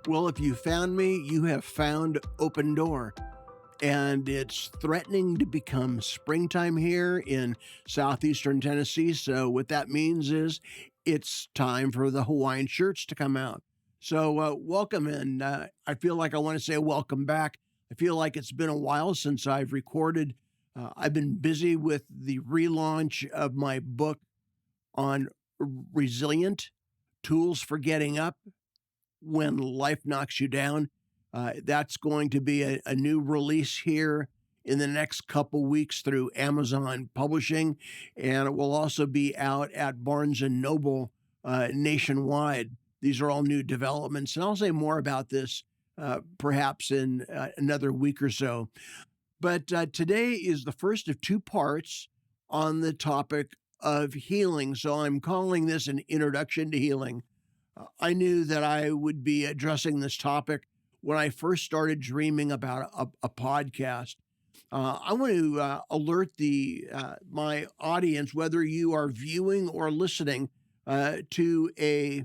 Well, if you found me, you have found Open Door. And it's threatening to become springtime here in southeastern Tennessee. So, what that means is it's time for the Hawaiian shirts to come out. So, welcome. And I feel like I want to say welcome back. I feel like it's been a while since I've recorded. I've been busy with the relaunch of my book on resilient tools for getting up when life knocks you down. That's going to be a new release here in the next couple weeks through Amazon Publishing, and it will also be out at Barnes and Noble nationwide. These are all new developments, and I'll say more about this perhaps in another week or so. But today is the first of two parts on the topic of healing. So I'm calling this an introduction to healing. I knew that I would be addressing this topic when I first started dreaming about a podcast. I want to alert my audience, whether you are viewing or listening, to a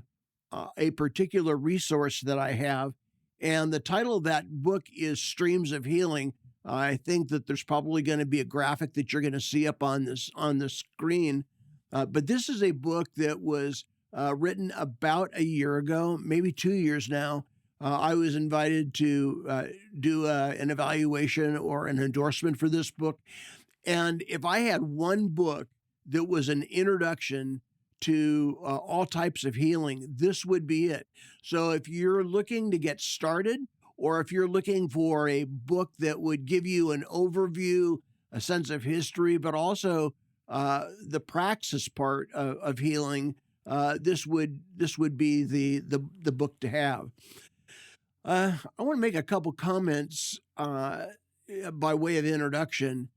particular resource that I have, and the title of that book is Streams of Healing. I think that there's probably going to be a graphic that you're going to see up on the screen, but this is a book that was written about a year ago, maybe 2 years now. I was invited to do an evaluation or an endorsement for this book. And if I had one book that was an introduction to all types of healing, this would be it. So if you're looking to get started, or if you're looking for a book that would give you an overview, a sense of history, but also the praxis part of healing, this would be the book to have. I want to make a couple comments by way of introduction.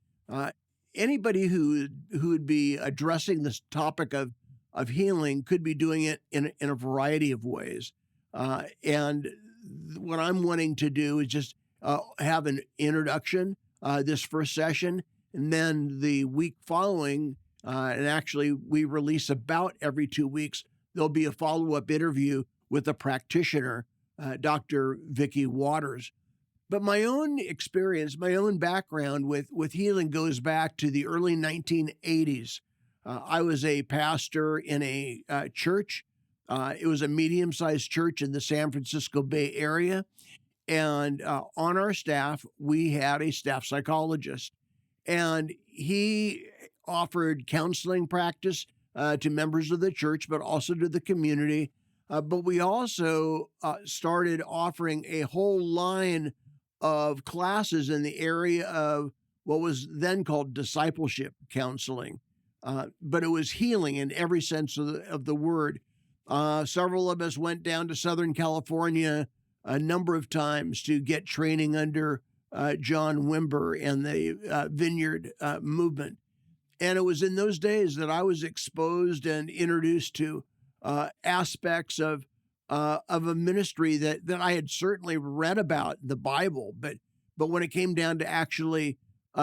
Anybody who would be addressing this topic of healing could be doing it in a variety of ways. And what I'm wanting to do is just have an introduction this first session, and then the week following, and actually we release about every 2 weeks, there'll be a follow-up interview with a practitioner, Dr. Vicki Waters. But my own experience, my own background with healing goes back to the early 1980s. I was a pastor in a church. It was a medium-sized church in the San Francisco Bay Area. And on our staff, we had a staff psychologist. And he offered counseling practice to members of the church, but also to the community. But we also started offering a whole line of classes in the area of what was then called discipleship counseling. But it was healing in every sense of the word. Several of us went down to Southern California a number of times to get training under John Wimber and the Vineyard movement. And it was in those days that I was exposed and introduced to aspects of a ministry that I had certainly read about the Bible, but when it came down to actually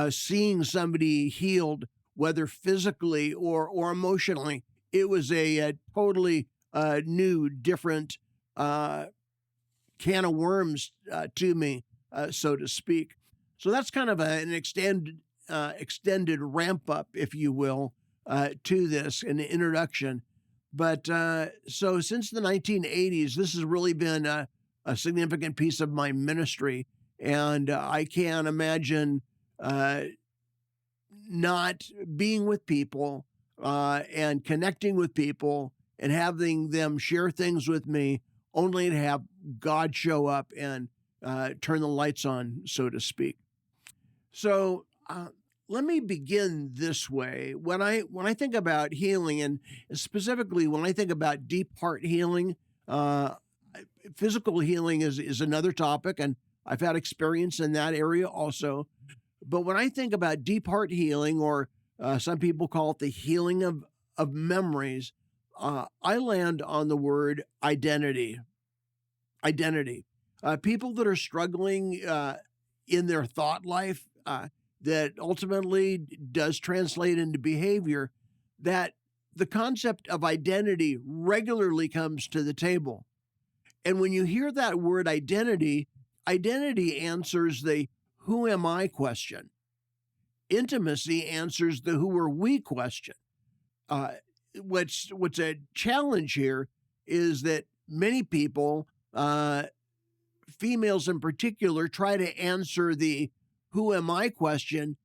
seeing somebody healed, whether physically or emotionally, it was a totally new, different can of worms to me, so to speak. So that's kind of an extended ramp up, if you will, to this, an introduction. But so since the 1980s, this has really been a significant piece of my ministry. And I can't imagine not being with people and connecting with people and having them share things with me, only to have God show up and turn the lights on, so to speak. So let me begin this way. When I think about healing, and specifically when I think about deep heart healing, physical healing is another topic, and I've had experience in that area also. But when I think about deep heart healing, or some people call it the healing of memories, I land on the word identity. Identity. People that are struggling in their thought life, that ultimately does translate into behavior, that the concept of identity regularly comes to the table. And when you hear that word identity, identity answers the who am I question. Intimacy answers the who are we question. Uh, what's a challenge here is that many people, females in particular, try to answer the who am I question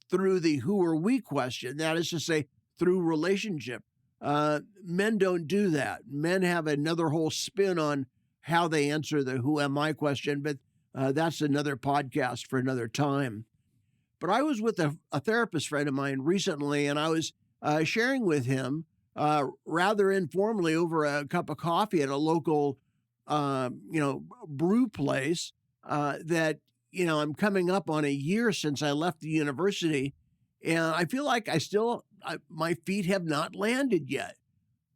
through the who are we question. That is to say, through relationship. Men don't do that. Men have another whole spin on how they answer the who am I question, but that's another podcast for another time. But I was with a therapist friend of mine recently, and I was sharing with him rather informally over a cup of coffee at a local, brew place that, I'm coming up on a year since I left the university, and I feel like my feet have not landed yet.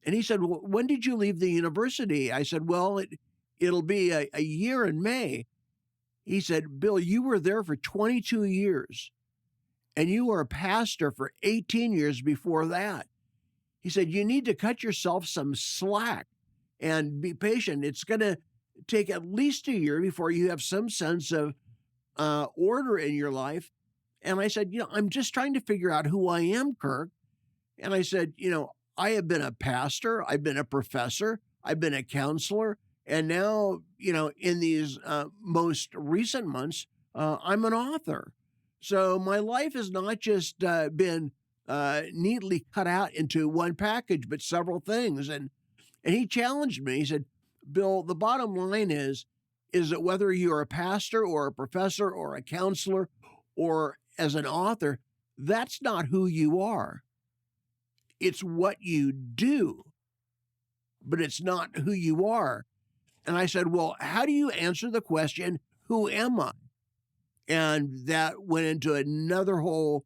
And he said, well, when did you leave the university? I said, well, it'll be a year in May. He said, Bill, you were there for 22 years, and you were a pastor for 18 years before that. He said, you need to cut yourself some slack and be patient. It's going to take at least a year before you have some sense of order in your life. And I said, I'm just trying to figure out who I am, Kirk. And I said, I have been a pastor, I've been a professor, I've been a counselor, and now, in these most recent months, I'm an author. So my life has not just been neatly cut out into one package, but several things. And he challenged me. He said, Bill, the bottom line is that whether you're a pastor or a professor or a counselor or as an author, that's not who you are. It's what you do, but it's not who you are. And I said, well, how do you answer the question, who am I? And that went into another whole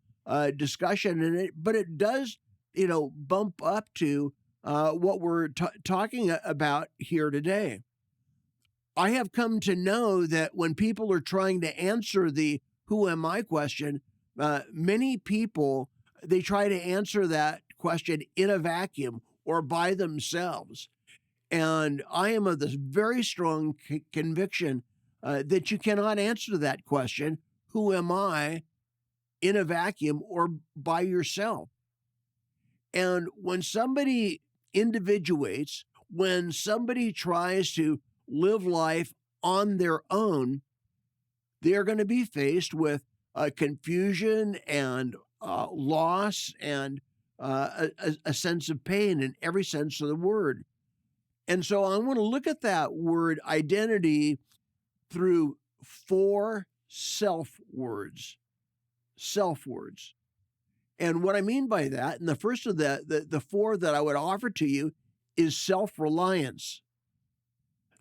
discussion, but it does, bump up to what we're talking about here today. I have come to know that when people are trying to answer the who am I question, many people, they try to answer that question in a vacuum or by themselves. And I am of this very strong conviction that you cannot answer that question, who am I, in a vacuum or by yourself. And when somebody individuates, when somebody tries to live life on their own, they're going to be faced with confusion and loss and a sense of pain in every sense of the word. And so I want to look at that word identity through 4 self words. Self words. And what I mean by that, and the first of the 4 that I would offer to you is self-reliance.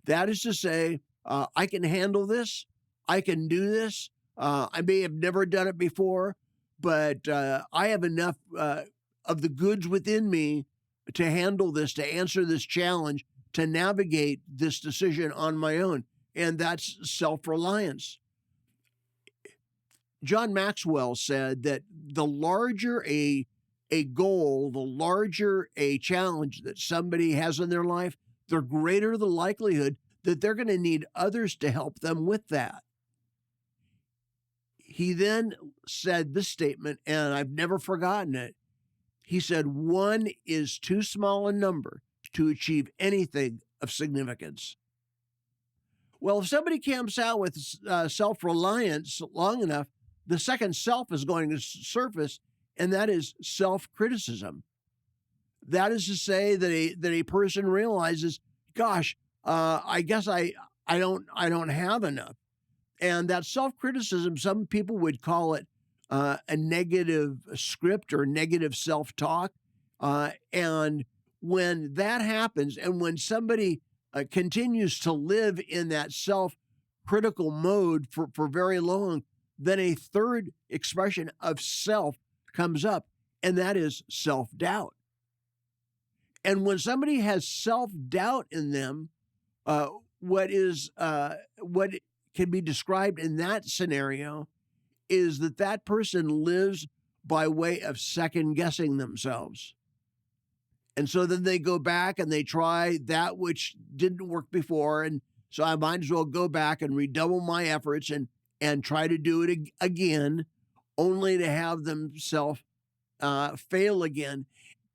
That is to say, I can handle this. I can do this. I may have never done it before, but I have enough of the goods within me to handle this, to answer this challenge, to navigate this decision on my own. And that's self-reliance. John Maxwell said that the larger a goal, the larger a challenge that somebody has in their life, the greater the likelihood that they're going to need others to help them with that. He then said this statement, and I've never forgotten it. He said, 1 is too small a number to achieve anything of significance. Well, if somebody camps out with self-reliance long enough, the second self is going to surface, and that is self-criticism. That is to say that a person realizes, gosh, I guess I don't have enough. And that self-criticism, some people would call it a negative script or negative self-talk. And when that happens, and when somebody continues to live in that self-critical mode for very long, then a third expression of self comes up, and that is self-doubt. And when somebody has self-doubt in them, what can be described in that scenario is that person lives by way of second-guessing themselves. And so then they go back and they try that which didn't work before. And so I might as well go back and redouble my efforts and try to do it again, only to have themselves fail again.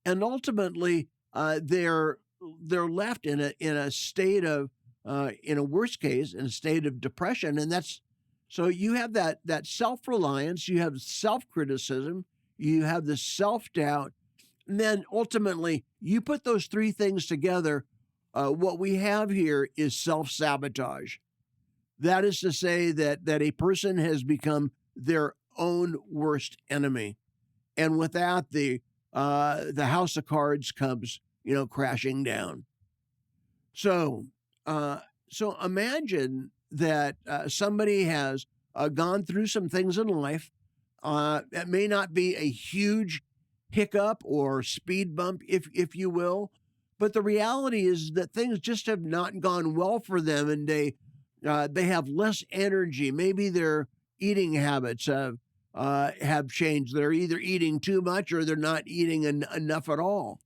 And ultimately, they're left in a state of in a worst case in a state of depression, and that's so you have that self reliance, you have self criticism, you have the self doubt, and then ultimately you put those three things together. What we have here is self sabotage. That is to say that a person has become their own worst enemy, and with that, the house of cards comes, crashing down. So, so imagine that somebody has gone through some things in life. It may not be a huge hiccup or speed bump, if you will, but the reality is that things just have not gone well for them, and they have less energy. Maybe their eating habits have changed. They're either eating too much or they're not eating enough at all.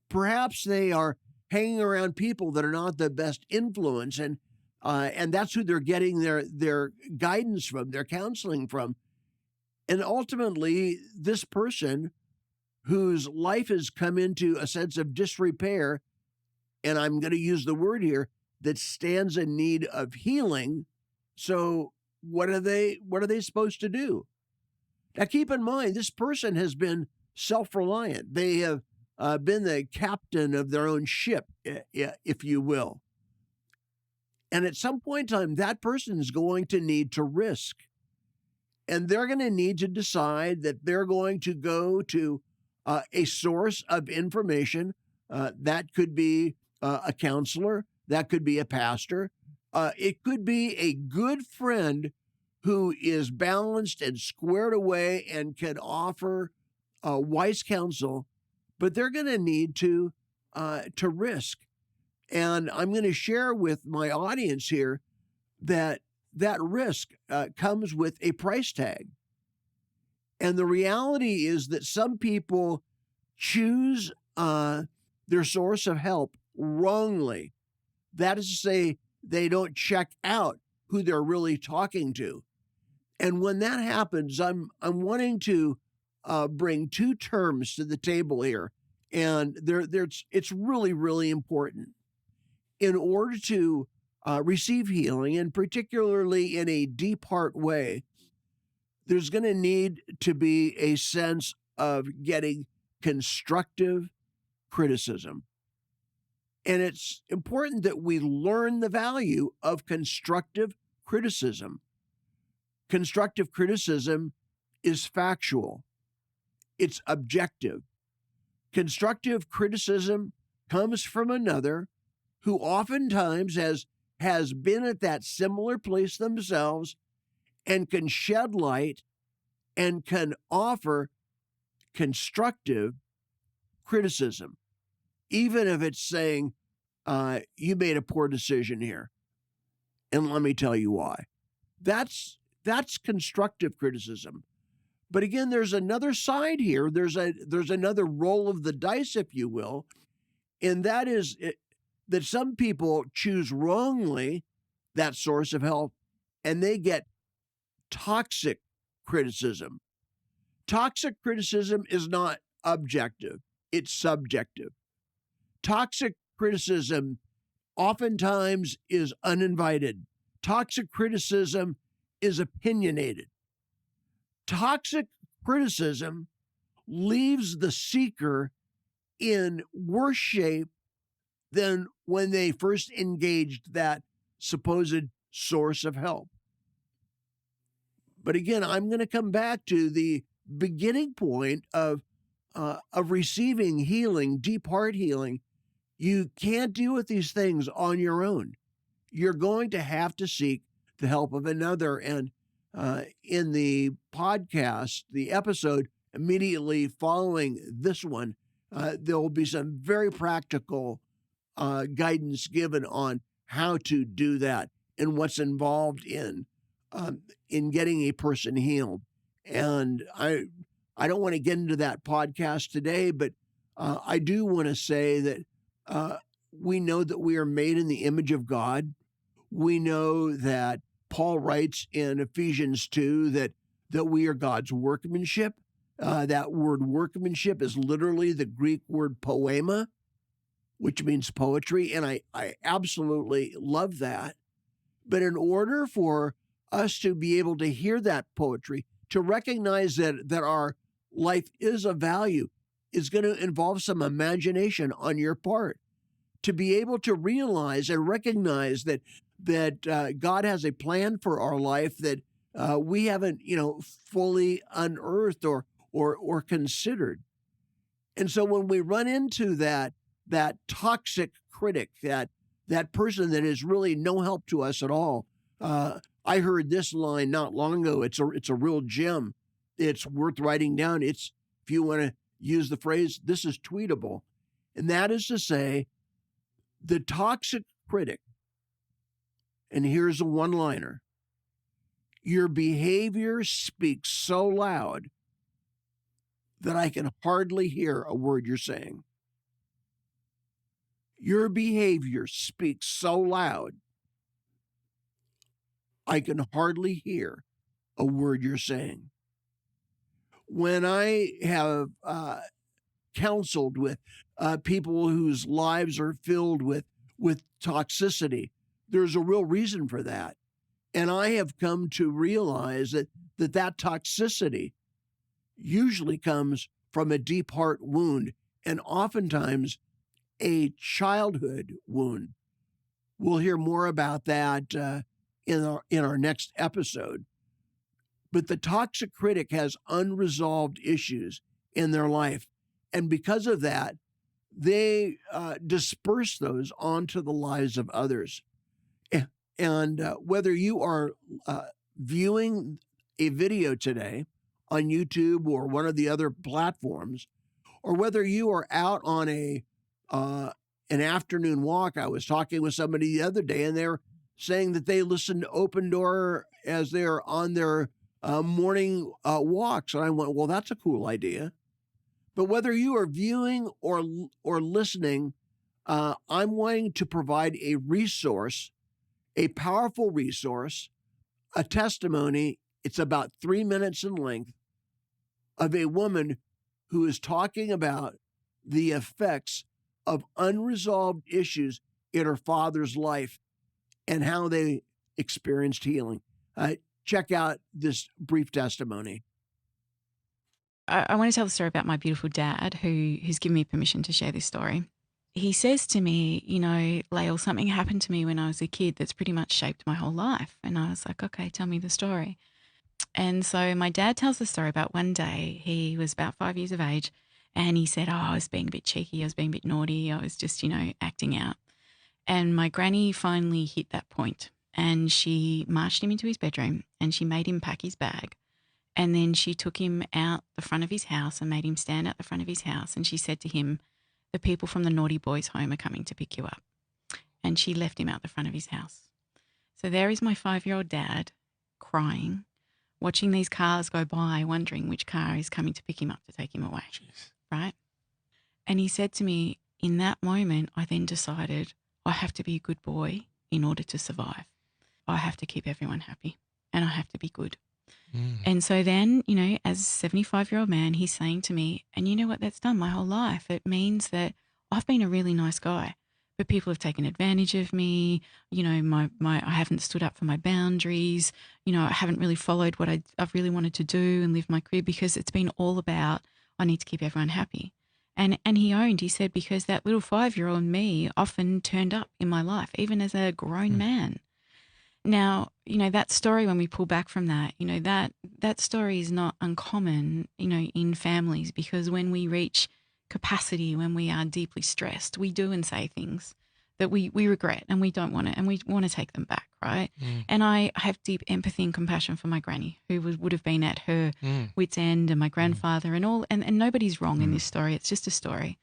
Perhaps they are hanging around people that are not the best influence, and that's who they're getting their guidance from, their counseling from. And ultimately, this person whose life has come into a sense of disrepair, and I'm going to use the word here, that stands in need of healing. So what are they supposed to do? Now, keep in mind, this person has been self-reliant. They have been the captain of their own ship, if you will. And at some point in time, that person is going to need to risk. And they're going to need to decide that they're going to go to a source of information. That could be a counselor. That could be a pastor. It could be a good friend who is balanced and squared away and can offer wise counsel, but they're going to need to risk. And I'm going to share with my audience here that risk comes with a price tag. And the reality is that some people choose their source of help wrongly. That is to say, they don't check out who they're really talking to. And when that happens, I'm wanting to bring two terms to the table here, and it's really, really important. In order to receive healing, and particularly in a deep heart way, there's going to need to be a sense of getting constructive criticism. And it's important that we learn the value of constructive criticism. Constructive criticism is factual. It's objective. Constructive criticism comes from another who oftentimes has been at that similar place themselves and can shed light and can offer constructive criticism, even if it's saying, you made a poor decision here. And let me tell you why. That's constructive criticism. But again, there's another side here. There's another roll of the dice, if you will, and that is that some people choose wrongly that source of help, and they get toxic criticism. Toxic criticism is not objective, it's subjective. Toxic criticism oftentimes is uninvited. Toxic criticism is opinionated. Toxic criticism leaves the seeker in worse shape than when they first engaged that supposed source of help. But again, I'm going to come back to the beginning point of receiving healing, deep heart healing. You can't deal with these things on your own. You're going to have to seek the help of another. And in the podcast, the episode immediately following this one, there will be some very practical guidance given on how to do that and what's involved in getting a person healed. And I don't want to get into that podcast today, but I do want to say that uh, we know that we are made in the image of God. We know that Paul writes in Ephesians 2 that we are God's workmanship. That word workmanship is literally the Greek word poema, which means poetry. And I absolutely love that. But in order for us to be able to hear that poetry, to recognize that our life is of value, is going to involve some imagination on your part. To be able to realize and recognize that God has a plan for our life that we haven't, fully unearthed or considered. And so when we run into that toxic critic, that person that is really no help to us at all, I heard this line not long ago. It's a real gem. It's worth writing down. It's, if you want to use the phrase, this is tweetable, and that is to say, the toxic critic. And here's a one-liner: your behavior speaks so loud that I can hardly hear a word you're saying. Your behavior speaks so loud, I can hardly hear a word you're saying. When I have counseled with people whose lives are filled with toxicity, there's a real reason for that. And I have come to realize that toxicity usually comes from a deep heart wound, and oftentimes a childhood wound. We'll hear more about that in our next episode. But the toxic critic has unresolved issues in their life, and because of that, they disperse those onto the lives of others. And whether you are viewing a video today on YouTube or one of the other platforms, or whether you are out on an afternoon walk. I was talking with somebody the other day, and they're saying that they listen to Open Door as they're on their morning walks. And I went, well, that's a cool idea. But whether you are viewing or listening, I'm wanting to provide a resource, a powerful resource, a testimony. It's about 3 minutes in length, of a woman who is talking about the effects of unresolved issues in her father's life and how they experienced healing. Check out this brief testimony. I want to tell the story about my beautiful dad who's given me permission to share this story. He says to me, Lael, something happened to me when I was a kid that's pretty much shaped my whole life. And I was like, okay, tell me the story. And so my dad tells the story about one day he was about 5 years of age, and he said, I was being a bit cheeky, I was being a bit naughty, I was just, acting out. And my granny finally hit that point, and she marched him into his bedroom and she made him pack his bag. And then she took him out the front of his house and made him stand out the front of his house. And she said to him, the people from the naughty boys' home are coming to pick you up. And she left him out the front of his house. So there is my 5-year-old dad crying, watching these cars go by, wondering which car is coming to pick him up to take him away. Jeez. Right? And he said to me, in that moment, I then decided I have to be a good boy in order to survive. I have to keep everyone happy and I have to be good. And so then, as a 75-year-old man, he's saying to me, and you know what that's done my whole life? It means that I've been a really nice guy, but people have taken advantage of me. I haven't stood up for my boundaries. I haven't really followed what I've really wanted to do and live my career, because it's been all about I need to keep everyone happy. And he said, because that little 5-year-old me often turned up in my life, even as a grown man. Now, that story, when we pull back from that, that story is not uncommon, in families, because when we reach capacity, when we are deeply stressed, we do and say things that we regret and we don't want to, and we want to take them back, right? And I have deep empathy and compassion for my granny, who would have been at her wit's end, and my grandfather and all, and nobody's wrong in this story. It's just a story.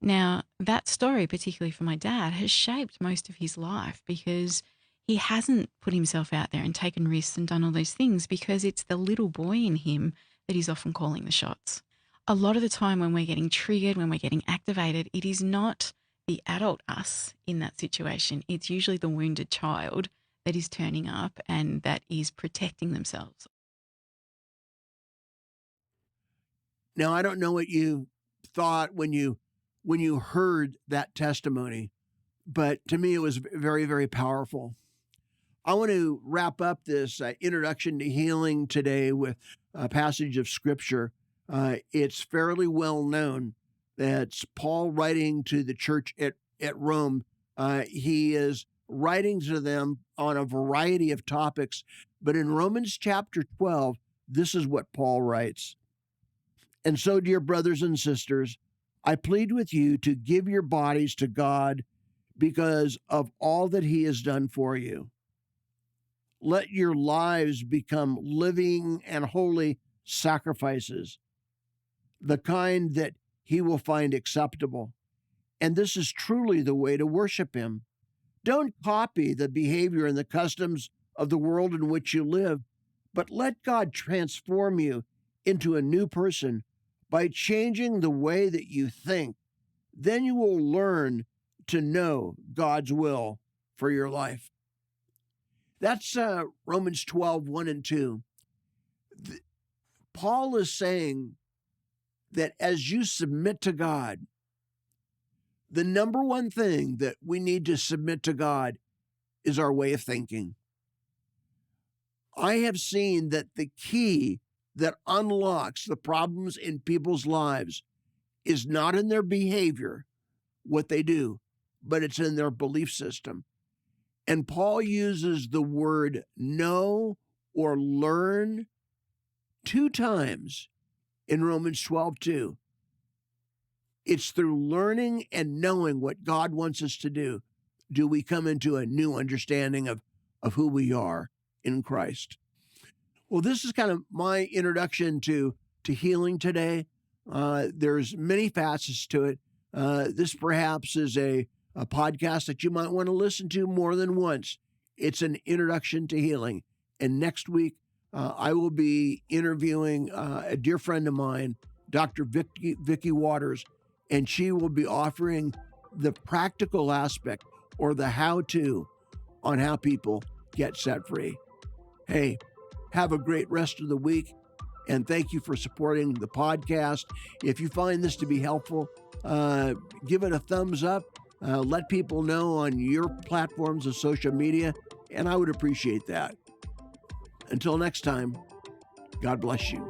Now, that story, particularly for my dad, has shaped most of his life, because he hasn't put himself out there and taken risks and done all those things, because it's the little boy in him that he's often calling the shots. a lot of the time when we're getting triggered, when we're getting activated, it is not the adult us in that situation. It's usually the wounded child that is turning up and that is protecting themselves. Now, I don't know what you thought when you heard that testimony, but to me it was very, very powerful. I want to wrap up this introduction to healing today with a passage of scripture. It's fairly well known. That's Paul writing to the church at Rome. He is writing to them on a variety of topics, but in Romans chapter 12, this is what Paul writes. And so, dear brothers and sisters, I plead with you to give your bodies to God because of all that he has done for you. Let your lives become living and holy sacrifices, the kind that he will find acceptable. And this is truly the way to worship him. Don't copy the behavior and the customs of the world in which you live, but let God transform you into a new person by changing the way that you think. Then you will learn to know God's will for your life. That's Romans 12, 1 and 2. Paul is saying that as you submit to God, the number one thing that we need to submit to God is our way of thinking. I have seen that the key that unlocks the problems in people's lives is not in their behavior, what they do, but it's in their belief system. And Paul uses the word know or learn 2 times in Romans 12:2. It's through learning and knowing what God wants us to do we come into a new understanding of who we are in Christ. Well, this is kind of my introduction to healing today. There's many facets to it. This perhaps is a podcast that you might want to listen to more than once. It's an introduction to healing. And next week, I will be interviewing a dear friend of mine, Dr. Vicky Waters, and she will be offering the practical aspect or the how-to on how people get set free. Hey, have a great rest of the week, and thank you for supporting the podcast. If you find this to be helpful, give it a thumbs up. Let people know on your platforms of social media, and I would appreciate that. Until next time, God bless you.